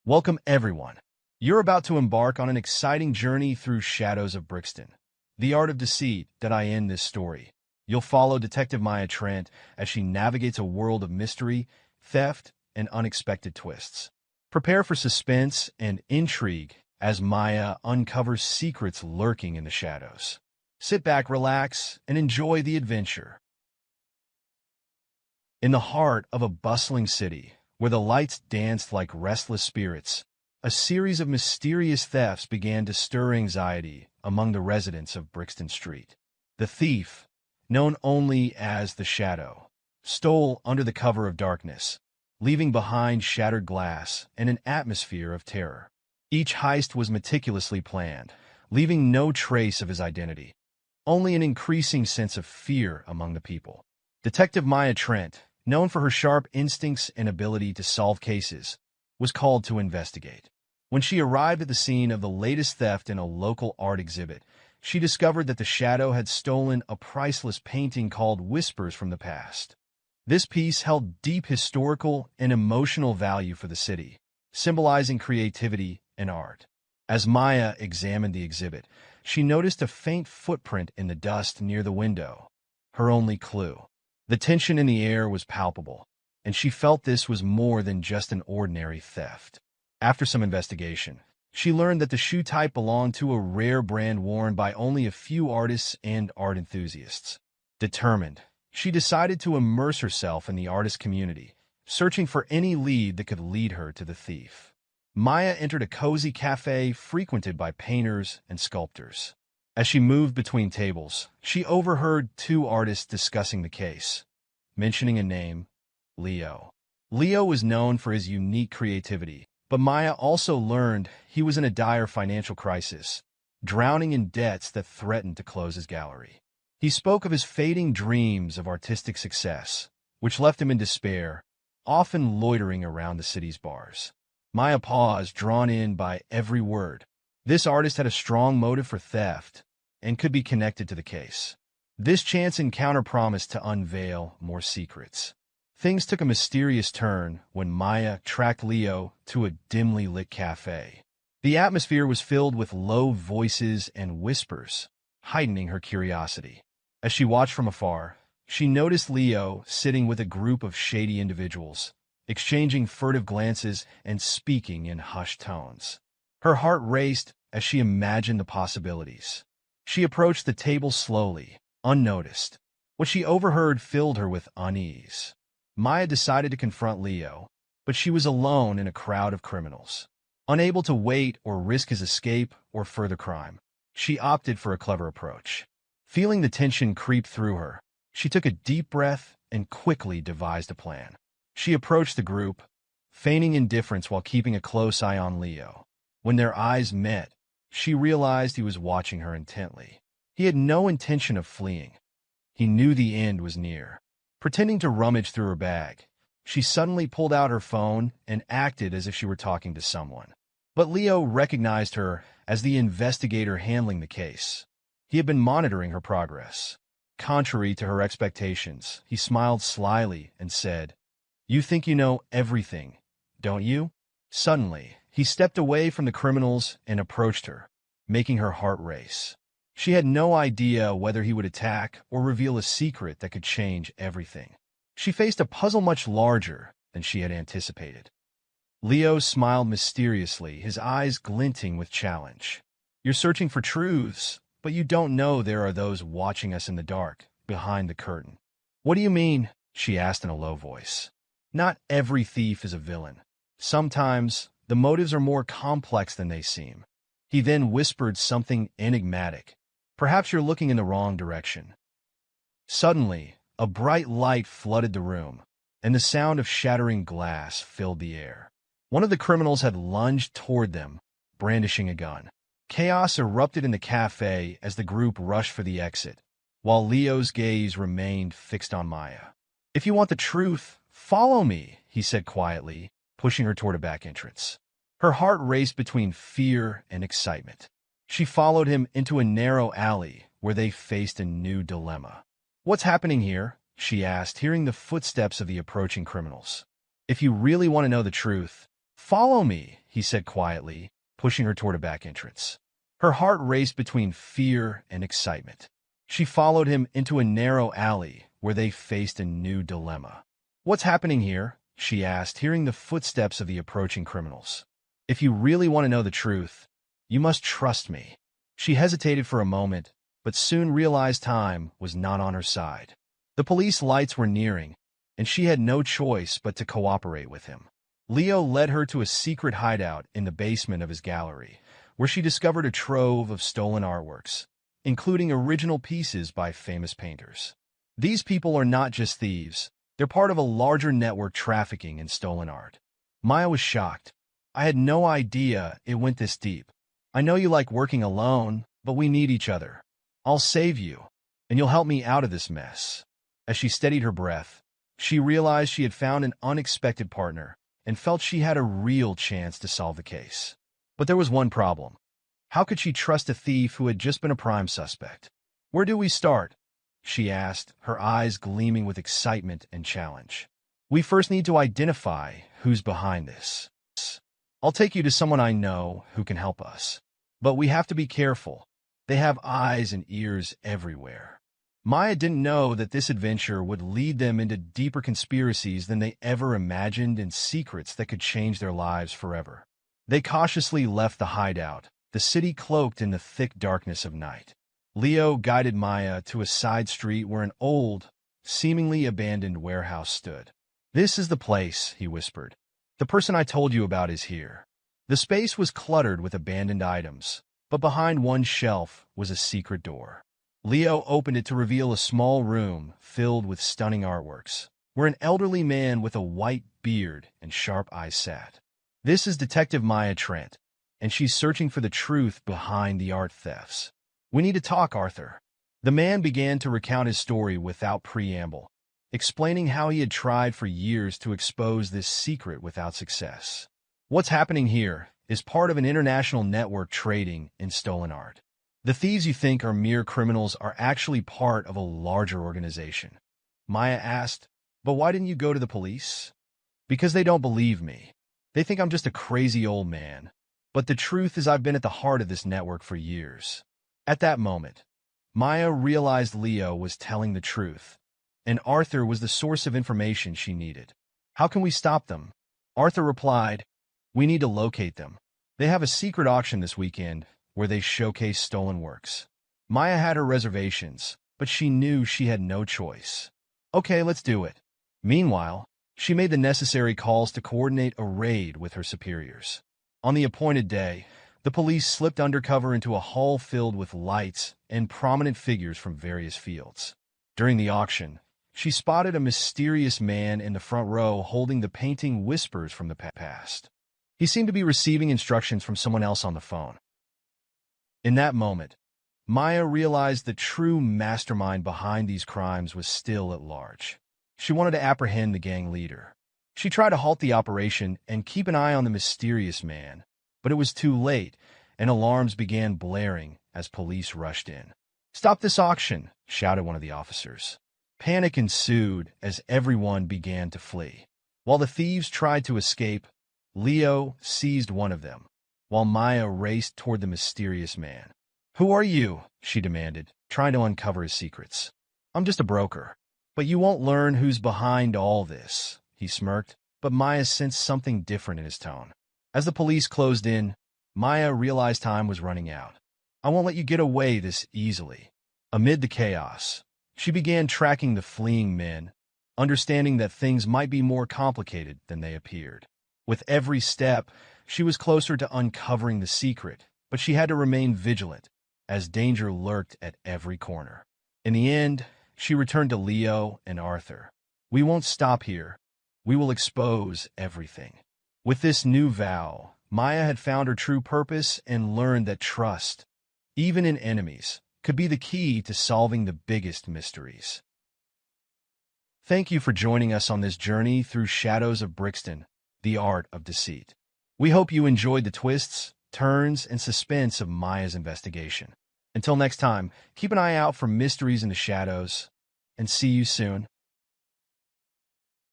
Welcome, everyone. You're about to embark on an exciting journey through Shadows of Brixton, the Art of Deceit that I end this story. You'll follow Detective Maya Trent as she navigates a world of mystery, theft, and unexpected twists. Prepare for suspense and intrigue as Maya uncovers secrets lurking in the shadows. Sit back, relax, and enjoy the adventure. In the heart of a bustling city, where the lights danced like restless spirits, a series of mysterious thefts began to stir anxiety among the residents of Brixton Street. The thief, known only as the Shadow, stole under the cover of darkness, leaving behind shattered glass and an atmosphere of terror. Each heist was meticulously planned, leaving no trace of his identity, only an increasing sense of fear among the people. Detective Maya Trent, known for her sharp instincts and ability to solve cases, was called to investigate. When she arrived at the scene of the latest theft in a local art exhibit, she discovered that the Shadow had stolen a priceless painting called Whispers from the Past. This piece held deep historical and emotional value for the city, symbolizing creativity and art. As Maya examined the exhibit, she noticed a faint footprint in the dust near the window, her only clue. The tension in the air was palpable, and she felt this was more than just an ordinary theft. After some investigation, she learned that the shoe type belonged to a rare brand worn by only a few artists and art enthusiasts. Determined, she decided to immerse herself in the artist community, searching for any lead that could lead her to the thief. Maya entered a cozy cafe frequented by painters and sculptors. As she moved between tables, she overheard two artists discussing the case, mentioning a name, Leo. Leo was known for his unique creativity, but Maya also learned he was in a dire financial crisis, drowning in debts that threatened to close his gallery. He spoke of his fading dreams of artistic success, which left him in despair, often loitering around the city's bars. Maya paused, drawn in by every word. This artist had a strong motive for theft and could be connected to the case. This chance encounter promised to unveil more secrets. Things took a mysterious turn when Maya tracked Leo to a dimly lit cafe. The atmosphere was filled with low voices and whispers, heightening her curiosity. As she watched from afar, she noticed Leo sitting with a group of shady individuals, exchanging furtive glances and speaking in hushed tones. Her heart raced as she imagined the possibilities. She approached the table slowly, unnoticed. What she overheard filled her with unease. Maya decided to confront Leo, but she was alone in a crowd of criminals. Unable to wait or risk his escape or further crime, she opted for a clever approach. Feeling the tension creep through her, she took a deep breath and quickly devised a plan. She approached the group, feigning indifference while keeping a close eye on Leo. When their eyes met, she realized he was watching her intently. He had no intention of fleeing. He knew the end was near. Pretending to rummage through her bag, she suddenly pulled out her phone and acted as if she were talking to someone. But Leo recognized her as the investigator handling the case. He had been monitoring her progress. Contrary to her expectations, he smiled slyly and said, "You think you know everything, don't you?" Suddenly, he stepped away from the criminals and approached her, making her heart race. She had no idea whether he would attack or reveal a secret that could change everything. She faced a puzzle much larger than she had anticipated. Leo smiled mysteriously, his eyes glinting with challenge. "You're searching for truths, but you don't know there are those watching us in the dark, behind the curtain." "What do you mean?" she asked in a low voice. "Not every thief is a villain. Sometimes the motives are more complex than they seem." He then whispered something enigmatic. "Perhaps you're looking in the wrong direction." Suddenly, a bright light flooded the room, and the sound of shattering glass filled the air. One of the criminals had lunged toward them, brandishing a gun. Chaos erupted in the cafe as the group rushed for the exit, while Leo's gaze remained fixed on Maya. "If you want the truth, follow me," he said quietly, pushing her toward a back entrance. Her heart raced between fear and excitement. She followed him into a narrow alley where they faced a new dilemma. "What's happening here?" she asked, hearing the footsteps of the approaching criminals. "If you really want to know the truth, follow me," he he said quietly, pushing her toward a back entrance. Her heart raced between fear and excitement. She followed him into a narrow alley where they faced a new dilemma. "What's happening here?" she asked, hearing the footsteps of the approaching criminals. "If you really want to know the truth, you must trust me." She hesitated for a moment, but soon realized time was not on her side. The police lights were nearing, and she had no choice but to cooperate with him. Leo led her to a secret hideout in the basement of his gallery, where she discovered a trove of stolen artworks, including original pieces by famous painters. These people are not just thieves, they're part of a larger network trafficking in stolen art. Maya was shocked. "I had no idea it went this deep. I know you like working alone, but we need each other. I'll save you, and you'll help me out of this mess." As she steadied her breath, she realized she had found an unexpected partner and felt she had a real chance to solve the case. But there was one problem. How could she trust a thief who had just been a prime suspect? "Where do we start?" she asked, her eyes gleaming with excitement and challenge. "We first need to identify who's behind this. I'll take you to someone I know who can help us. But we have to be careful. They have eyes and ears everywhere." Maya didn't know that this adventure would lead them into deeper conspiracies than they ever imagined and secrets that could change their lives forever. They cautiously left the hideout, the city cloaked in the thick darkness of night. Leo guided Maya to a side street where an old, seemingly abandoned warehouse stood. "This is the place," he whispered. "The person I told you about is here." The space was cluttered with abandoned items, but behind one shelf was a secret door. Leo opened it to reveal a small room filled with stunning artworks, where an elderly man with a white beard and sharp eyes sat. "This is Detective Maya Trent, and she's searching for the truth behind the art thefts. We need to talk, Arthur." The man began to recount his story without preamble, explaining how he had tried for years to expose this secret without success. "What's happening here is part of an international network trading in stolen art. The thieves you think are mere criminals are actually part of a larger organization." Maya asked, "But why didn't you go to the police?" "Because they don't believe me. They think I'm just a crazy old man. But the truth is I've been at the heart of this network for years." At that moment, Maya realized Leo was telling the truth, and Arthur was the source of information she needed. "How can we stop them?" Arthur replied, "We need to locate them. They have a secret auction this weekend where they showcase stolen works." Maya had her reservations, but she knew she had no choice. "Okay, let's do it." Meanwhile, she made the necessary calls to coordinate a raid with her superiors. On the appointed day, the police slipped undercover into a hall filled with lights and prominent figures from various fields. During the auction, she spotted a mysterious man in the front row holding the painting Whispers from the Past. He seemed to be receiving instructions from someone else on the phone. In that moment, Maya realized the true mastermind behind these crimes was still at large. She wanted to apprehend the gang leader. She tried to halt the operation and keep an eye on the mysterious man, but it was too late, and alarms began blaring as police rushed in. "Stop this auction!" shouted one of the officers. Panic ensued as everyone began to flee. While the thieves tried to escape, Leo seized one of them, while Maya raced toward the mysterious man. "Who are you?" she demanded, trying to uncover his secrets. "I'm just a broker." "But you won't learn who's behind all this," he smirked, but Maya sensed something different in his tone. As the police closed in, Maya realized time was running out. "I won't let you get away this easily." Amid the chaos, she began tracking the fleeing men, understanding that things might be more complicated than they appeared. With every step, she was closer to uncovering the secret, but she had to remain vigilant, as danger lurked at every corner. In the end, she returned to Leo and Arthur. "We won't stop here. We will expose everything." With this new vow, Maya had found her true purpose and learned that trust, even in enemies, could be the key to solving the biggest mysteries. Thank you for joining us on this journey through Shadows of Brixton, the Art of Deceit. We hope you enjoyed the twists, turns, and suspense of Maya's investigation. Until next time, keep an eye out for mysteries in the shadows, and see you soon.